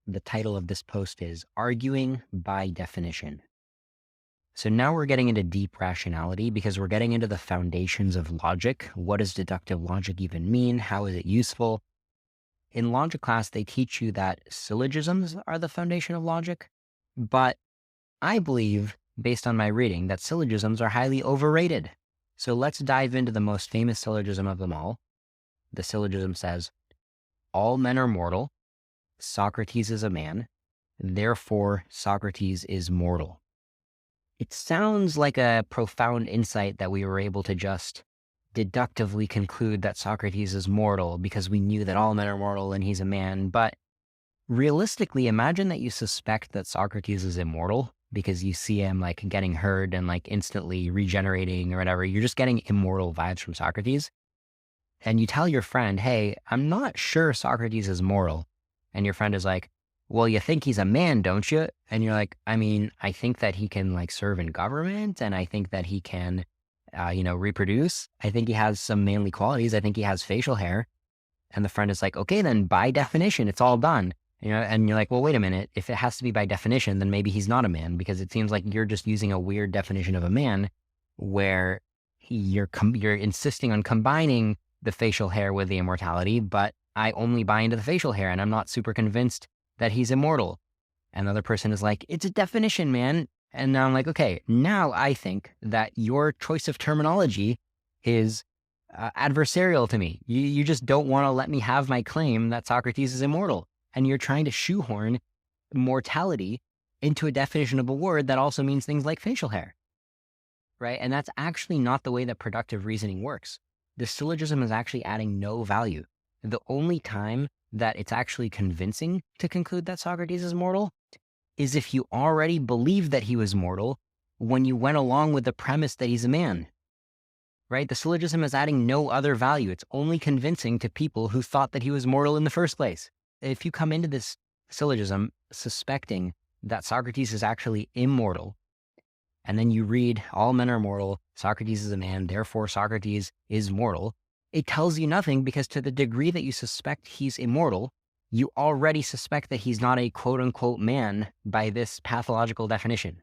the title of this post is Arguing by Definition. So now we're getting into deep rationality because we're getting into the foundations of logic. What does deductive logic even mean? How is it useful? In logic class, they teach you that syllogisms are the foundation of logic, but I believe, based on my reading, that syllogisms are highly overrated. So let's dive into the most famous syllogism of them all. The syllogism says, all men are mortal, Socrates is a man, therefore Socrates is mortal. It sounds like a profound insight that we were able to just deductively conclude that Socrates is mortal because we knew that all men are mortal and he's a man. But realistically, imagine that you suspect that Socrates is immortal because you see him like getting hurt and like instantly regenerating or whatever. You're just getting immortal vibes from Socrates. And you tell your friend, hey, I'm not sure Socrates is mortal. And your friend is like, well, you think he's a man, don't you? And you're like, I mean, I think that he can like serve in government, and I think that he can, reproduce. I think he has some manly qualities. I think he has facial hair. And the friend is like, okay, then by definition, it's all done. And you're like, well, wait a minute. If it has to be by definition, then maybe he's not a man, because it seems like you're just using a weird definition of a man where you're insisting on combining the facial hair with the immortality, but I only buy into the facial hair and I'm not super convinced that he's immortal. And the other person is like, it's a definition, man. And now I'm like, okay, now I think that your choice of terminology is adversarial to me. You just don't want to let me have my claim that Socrates is immortal. And you're trying to shoehorn mortality into a definition of a word that also means things like facial hair, right? And that's actually not the way that productive reasoning works. The syllogism is actually adding no value. The only time that it's actually convincing to conclude that Socrates is mortal is if you already believed that he was mortal when you went along with the premise that he's a man, right? The syllogism is adding no other value. It's only convincing to people who thought that he was mortal in the first place. If you come into this syllogism suspecting that Socrates is actually immortal, and then you read, all men are mortal, Socrates is a man, therefore Socrates is mortal, it tells you nothing, because to the degree that you suspect he's immortal, you already suspect that he's not a quote unquote man by this pathological definition.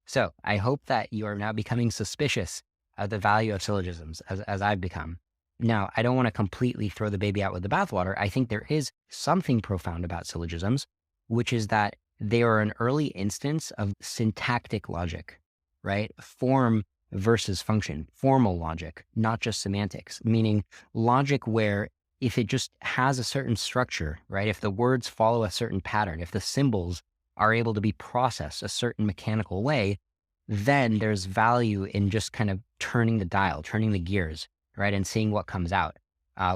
So I hope that you are now becoming suspicious of the value of syllogisms as I've become. Now, I don't want to completely throw the baby out with the bathwater. I think there is something profound about syllogisms, which is that they are an early instance of syntactic logic, right? Form versus function, formal logic, not just semantics, meaning logic where if it just has a certain structure, right? If the words follow a certain pattern, if the symbols are able to be processed a certain mechanical way, then there's value in just kind of turning the dial, turning the gears, right? And seeing what comes out.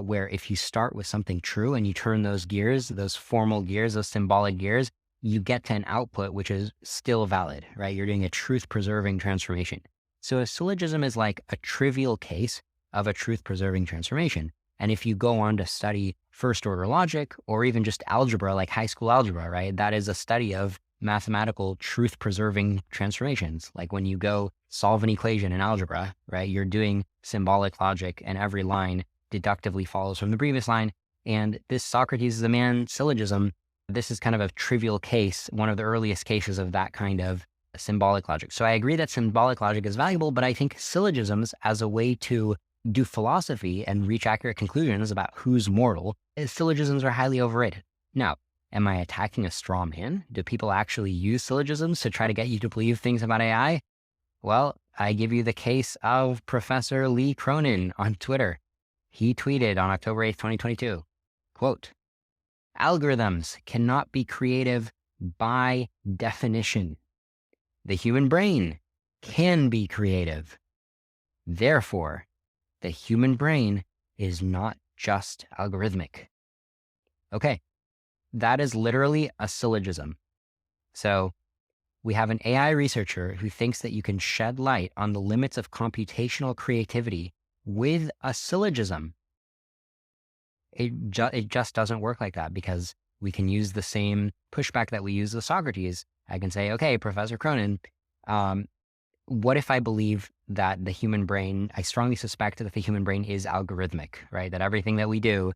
Where if you start with something true and you turn those gears, those formal gears, those symbolic gears, you get to an output which is still valid, right? You're doing a truth-preserving transformation. So a syllogism is like a trivial case of a truth-preserving transformation. And if you go on to study first-order logic or even just algebra, like high school algebra, right? That is a study of mathematical truth-preserving transformations. Like when you go solve an equation in algebra, right? You're doing symbolic logic and every line deductively follows from the previous line. And this Socrates is a man syllogism, this is kind of a trivial case, one of the earliest cases of that kind of symbolic logic. So I agree that symbolic logic is valuable, but I think syllogisms as a way to do philosophy and reach accurate conclusions about who's mortal, syllogisms are highly overrated. Now, am I attacking a straw man? Do people actually use syllogisms to try to get you to believe things about AI? Well, I give you the case of Professor Lee Cronin on Twitter. He tweeted on October 8th, 2022, quote, algorithms cannot be creative by definition. The human brain can be creative. Therefore, the human brain is not just algorithmic. Okay, that is literally a syllogism. So we have an AI researcher who thinks that you can shed light on the limits of computational creativity with a syllogism. It just doesn't work like that, because we can use the same pushback that we use with Socrates. I can say, okay, Professor Cronin, what if I believe that the human brain, I strongly suspect that the human brain is algorithmic, right? That everything that we do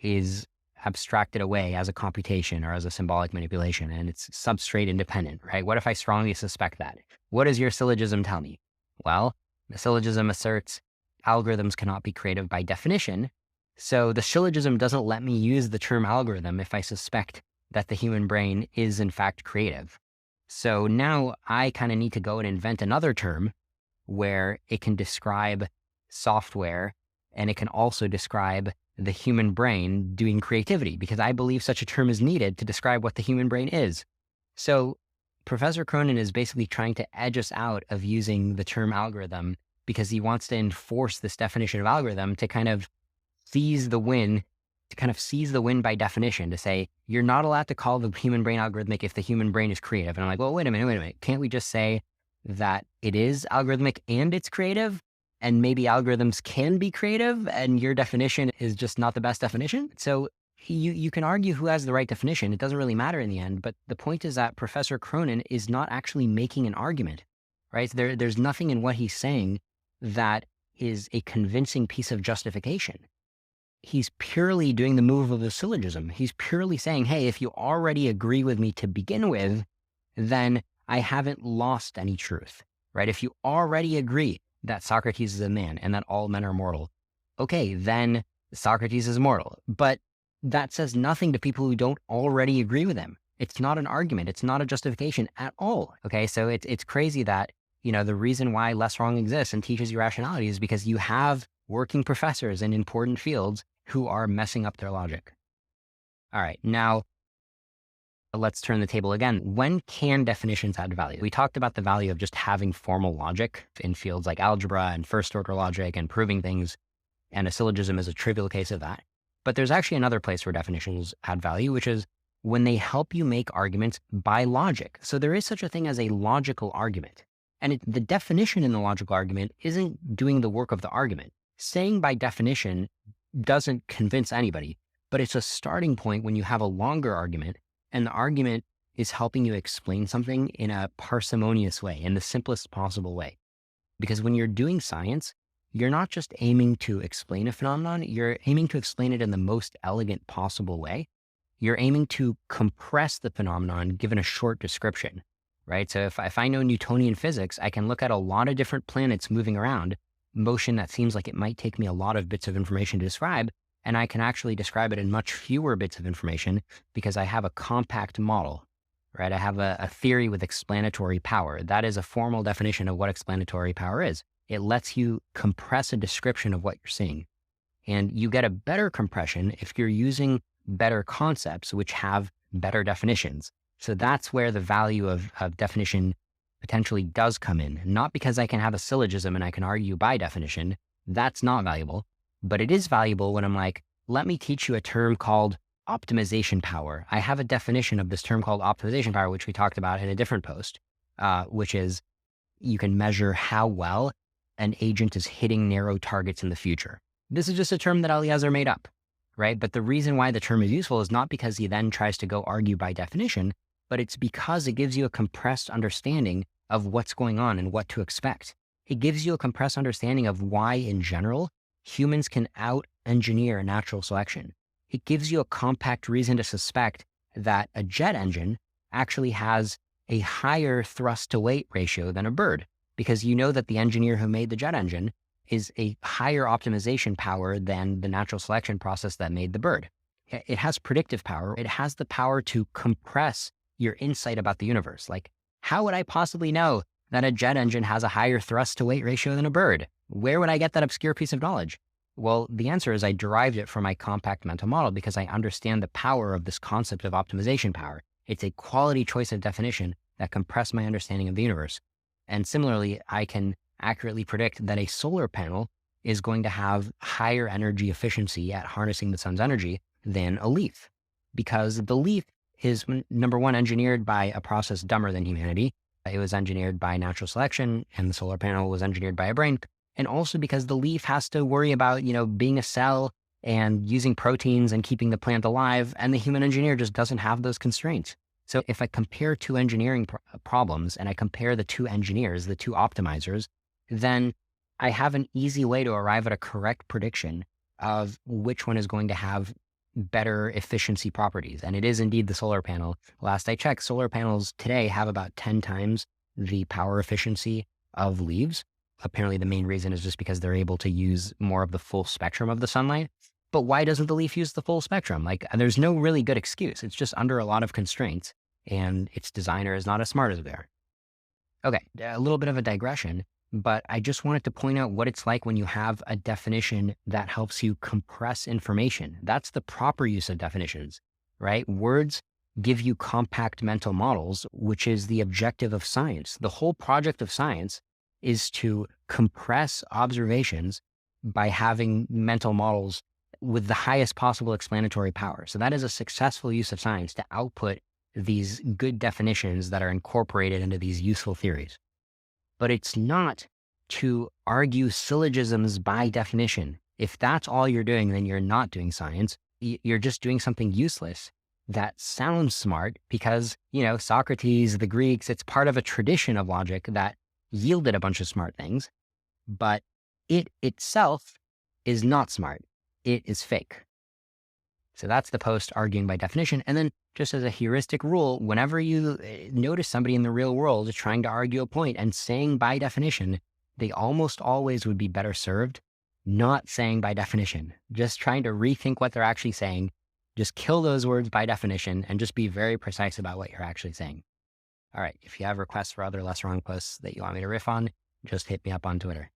is abstracted away as a computation or as a symbolic manipulation, and it's substrate independent, right? What if I strongly suspect that? What does your syllogism tell me? Well, the syllogism asserts algorithms cannot be creative by definition. So the syllogism doesn't let me use the term algorithm if I suspect that the human brain is in fact creative. So now I kind of need to go and invent another term where it can describe software and it can also describe the human brain doing creativity, because I believe such a term is needed to describe what the human brain is. So Professor Cronin is basically trying to edge us out of using the term algorithm because he wants to enforce this definition of algorithm to kind of seize the win by definition, to say, you're not allowed to call the human brain algorithmic if the human brain is creative. And I'm like, well, wait a minute. Can't we just say that it is algorithmic and it's creative? And maybe algorithms can be creative and your definition is just not the best definition? So you can argue who has the right definition. It doesn't really matter in the end. But the point is that Professor Cronin is not actually making an argument, right? There's nothing in what he's saying that is a convincing piece of justification. He's purely doing the move of the syllogism. He's purely saying, hey, if you already agree with me to begin with, then I haven't lost any truth, right? If you already agree that Socrates is a man and that all men are mortal, okay, then Socrates is mortal. But that says nothing to people who don't already agree with him. It's not an argument. It's not a justification at all. Okay, so it's crazy that, the reason why Less Wrong exists and teaches you rationality is because you have working professors in important fields who are messing up their logic. All right, now let's turn the table again. When can definitions add value? We talked about the value of just having formal logic in fields like algebra and first order logic and proving things, and a syllogism is a trivial case of that. But there's actually another place where definitions add value, which is when they help you make arguments by logic. So there is such a thing as a logical argument. And the definition in the logical argument isn't doing the work of the argument. Saying by definition doesn't convince anybody, but it's a starting point when you have a longer argument, and the argument is helping you explain something in a parsimonious way, in the simplest possible way. Because when you're doing science, you're not just aiming to explain a phenomenon, you're aiming to explain it in the most elegant possible way. You're aiming to compress the phenomenon given a short description, right? So if I know Newtonian physics, I can look at a lot of different planets moving around, motion that seems like it might take me a lot of bits of information to describe, and I can actually describe it in much fewer bits of information because I have a compact model, right? I have a theory with explanatory power. That is a formal definition of what explanatory power is. It lets you compress a description of what you're seeing. And you get a better compression if you're using better concepts, which have better definitions. So that's where the value of definition potentially does come in. Not because I can have a syllogism and I can argue by definition. That's not valuable. But it is valuable when I'm like, let me teach you a term called optimization power. I have a definition of this term called optimization power, which we talked about in a different post, which is you can measure how well an agent is hitting narrow targets in the future. This is just a term that Eliezer made up, right? But the reason why the term is useful is not because he then tries to go argue by definition, but it's because it gives you a compressed understanding of what's going on and what to expect. It gives you a compressed understanding of why, in general, humans can out-engineer natural selection. It gives you a compact reason to suspect that a jet engine actually has a higher thrust-to-weight ratio than a bird, because you know that the engineer who made the jet engine is a higher optimization power than the natural selection process that made the bird. It has predictive power. It has the power to compress your insight about the universe. Like, how would I possibly know that a jet engine has a higher thrust-to-weight ratio than a bird? Where would I get that obscure piece of knowledge? Well, the answer is I derived it from my compact mental model because I understand the power of this concept of optimization power. It's a quality choice of definition that compressed my understanding of the universe. And similarly, I can accurately predict that a solar panel is going to have higher energy efficiency at harnessing the sun's energy than a leaf, because the leaf is, number one, engineered by a process dumber than humanity. It was engineered by natural selection, and the solar panel was engineered by a brain. And also because the leaf has to worry about, being a cell and using proteins and keeping the plant alive. And the human engineer just doesn't have those constraints. So if I compare two engineering problems and I compare the two engineers, the two optimizers, then I have an easy way to arrive at a correct prediction of which one is going to have better efficiency properties. And it is indeed the solar panel. Last I checked, solar panels today have about 10 times the power efficiency of leaves. Apparently the main reason is just because they're able to use more of the full spectrum of the sunlight. But why doesn't the leaf use the full spectrum? Like, there's no really good excuse. It's just under a lot of constraints, and its designer is not as smart as we are. Okay, a little bit of a digression, but I just wanted to point out what it's like when you have a definition that helps you compress information. That's the proper use of definitions, right? Words give you compact mental models, which is the objective of science. The whole project of science is to compress observations by having mental models with the highest possible explanatory power. So that is a successful use of science to output these good definitions that are incorporated into these useful theories. But it's not to argue syllogisms by definition. If that's all you're doing, then you're not doing science. You're just doing something useless that sounds smart because, Socrates, the Greeks, it's part of a tradition of logic that yielded a bunch of smart things, but it itself is not smart. It is fake. So that's the post arguing by definition. And then just as a heuristic rule, whenever you notice somebody in the real world trying to argue a point and saying by definition, they almost always would be better served not saying by definition, just trying to rethink what they're actually saying. Just kill those words by definition and just be very precise about what you're actually saying. All right, if you have requests for other less wrong posts that you want me to riff on, just hit me up on Twitter.